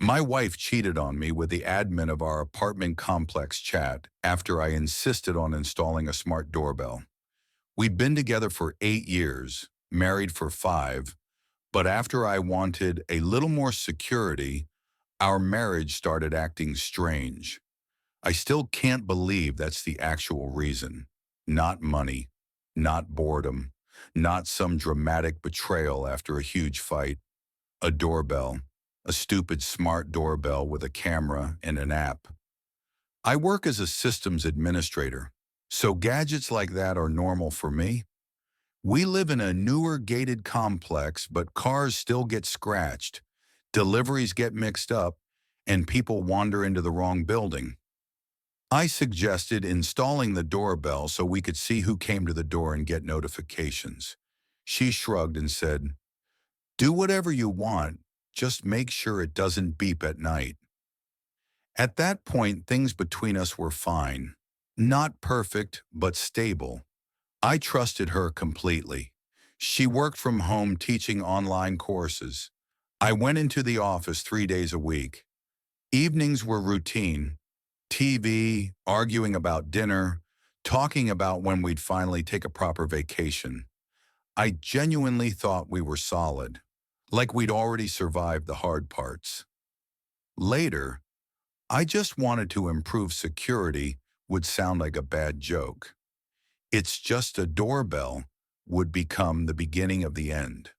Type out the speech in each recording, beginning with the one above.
My wife cheated on me with the admin of our apartment complex chat after I insisted on installing a smart doorbell. We'd been together for 8 years, married for 5, but after I wanted a little more security, our marriage started acting strange. I still can't believe that's the actual reason. Not money, not boredom, not some dramatic betrayal after a huge fight. A doorbell, a stupid smart doorbell with a camera and an app. I work as a systems administrator, so gadgets like that are normal for me. We live in a newer gated complex, but cars still get scratched, deliveries get mixed up, and people wander into the wrong building. I suggested installing the doorbell so we could see who came to the door and get notifications. She shrugged and said, "Do whatever you want, just make sure it doesn't beep at night." At that point, things between us were fine. Not perfect, but stable. I trusted her completely. She worked from home teaching online courses. I went into the office 3 days a week. Evenings were routine. TV, arguing about dinner, talking about when we'd finally take a proper vacation. I genuinely thought we were solid, like we'd already survived the hard parts. Later, I just wanted to improve security would sound like a bad joke. It's just a doorbell would become the beginning of the end.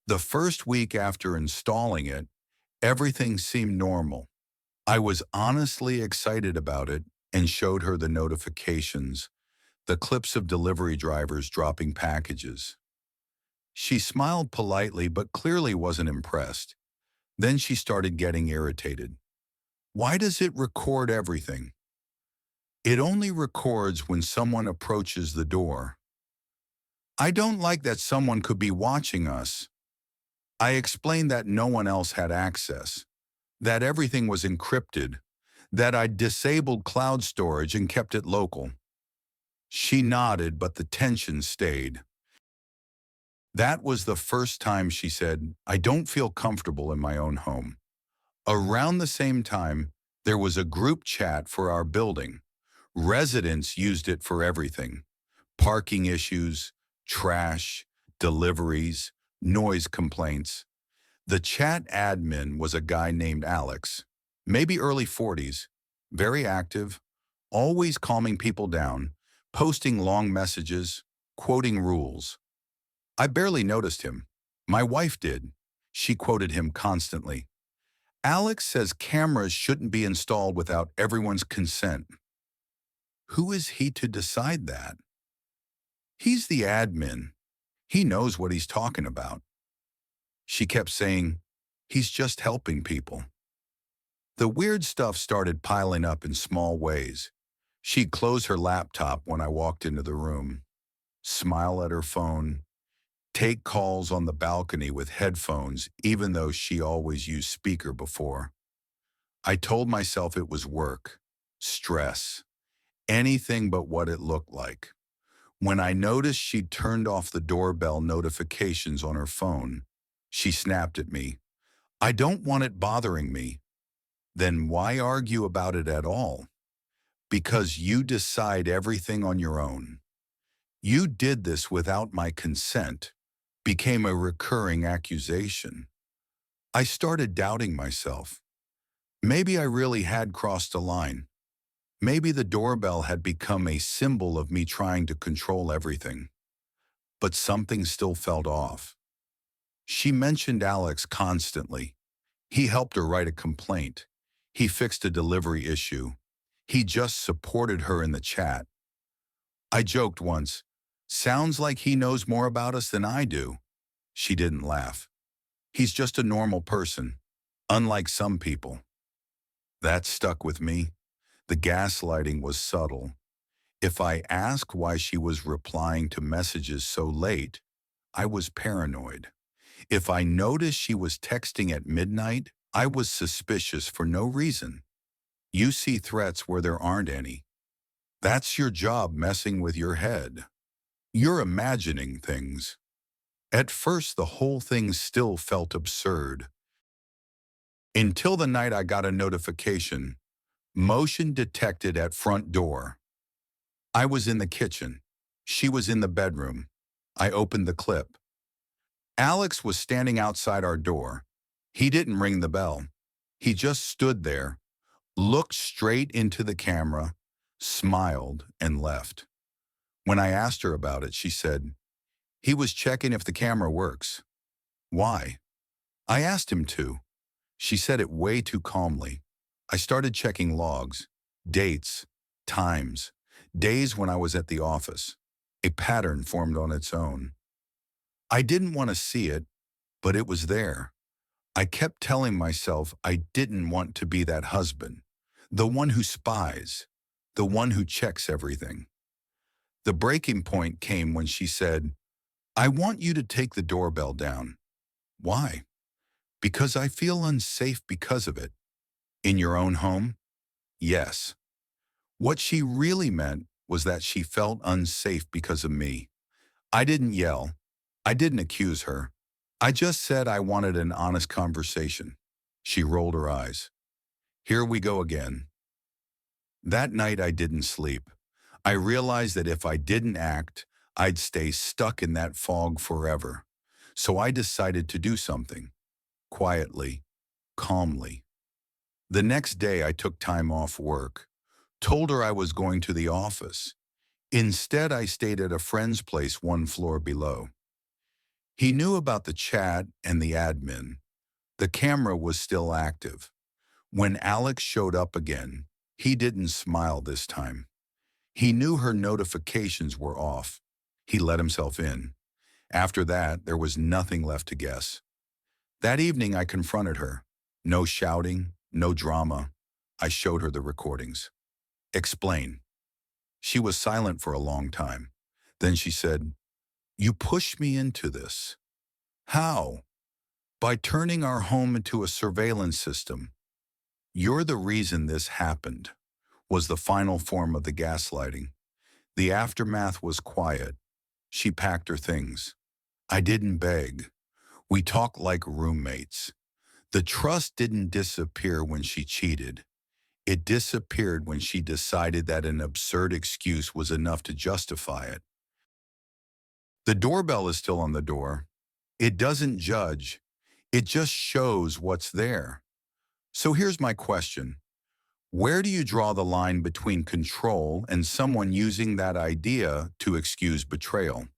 The first week after installing it, everything seemed normal. I was honestly excited about it and showed her the notifications, the clips of delivery drivers dropping packages. She smiled politely but clearly wasn't impressed. Then she started getting irritated. "Why does it record everything?" "It only records when someone approaches the door." "I don't like that someone could be watching us." I explained that no one else had access, that everything was encrypted, that I'd disabled cloud storage and kept it local. She nodded, but the tension stayed. That was the first time she said, "I don't feel comfortable in my own home." Around the same time, there was a group chat for our building. Residents used it for everything: parking issues, trash, deliveries, noise complaints. The chat admin was a guy named Alex, maybe early 40s, very active, always calming people down, posting long messages, quoting rules. I barely noticed him. My wife did. She quoted him constantly. "Alex says cameras shouldn't be installed without everyone's consent." Who is he to decide that? He's the admin. He knows what he's talking about. She kept saying, "He's just helping people." The weird stuff started piling up in small ways. She'd close her laptop when I walked into the room, smile at her phone, take calls on the balcony with headphones even though she always used speaker before. I told myself it was work, stress, anything but what it looked like. When I noticed she'd turned off the doorbell notifications on her phone, she snapped at me, "I don't want it bothering me." "Then why argue about it at all?" "Because you decide everything on your own. You did this without my consent," became a recurring accusation. I started doubting myself. Maybe I really had crossed a line. Maybe the doorbell had become a symbol of me trying to control everything. But something still felt off. She mentioned Alex constantly. He helped her write a complaint. He fixed a delivery issue. He just supported her in the chat. I joked once, "Sounds like he knows more about us than I do." She didn't laugh. "He's just a normal person, unlike some people." That stuck with me. The gaslighting was subtle. If I asked why she was replying to messages so late, I was paranoid. If I noticed she was texting at midnight, I was suspicious for no reason. You see threats where there aren't any. That's your job, messing with your head. You're imagining things. At first, the whole thing still felt absurd. Until the night I got a notification, motion detected at front door. I was in the kitchen. She was in the bedroom. I opened the clip. Alex was standing outside our door. He didn't ring the bell. He just stood there, looked straight into the camera, smiled, and left. When I asked her about it, she said, "He was checking if the camera works." Why? I asked him to. She said it way too calmly. I started checking logs, dates, times, days when I was at the office. A pattern formed on its own. I didn't want to see it, but it was there. I kept telling myself I didn't want to be that husband, the one who spies, the one who checks everything. The breaking point came when she said, "I want you to take the doorbell down." Why? Because I feel unsafe because of it. In your own home? Yes. What she really meant was that she felt unsafe because of me. I didn't yell. I didn't accuse her. I just said I wanted an honest conversation. She rolled her eyes. Here we go again. That night I didn't sleep. I realized that if I didn't act, I'd stay stuck in that fog forever. So I decided to do something. Quietly, calmly. The next day I took time off work, told her I was going to the office. Instead, I stayed at a friend's place one floor below. He knew about the chat and the admin. The camera was still active. When Alex showed up again, he didn't smile this time. He knew her notifications were off. He let himself in. After that, there was nothing left to guess. That evening, I confronted her. No shouting, no drama. I showed her the recordings. Explain. She was silent for a long time. Then she said, "You pushed me into this." How? By turning our home into a surveillance system. "You're the reason this happened," was the final form of the gaslighting. The aftermath was quiet. She packed her things. I didn't beg. We talked like roommates. The trust didn't disappear when she cheated. It disappeared when she decided that an absurd excuse was enough to justify it. The doorbell is still on the door. It doesn't judge. It just shows what's there. So here's my question. Where do you draw the line between control and someone using that idea to excuse betrayal?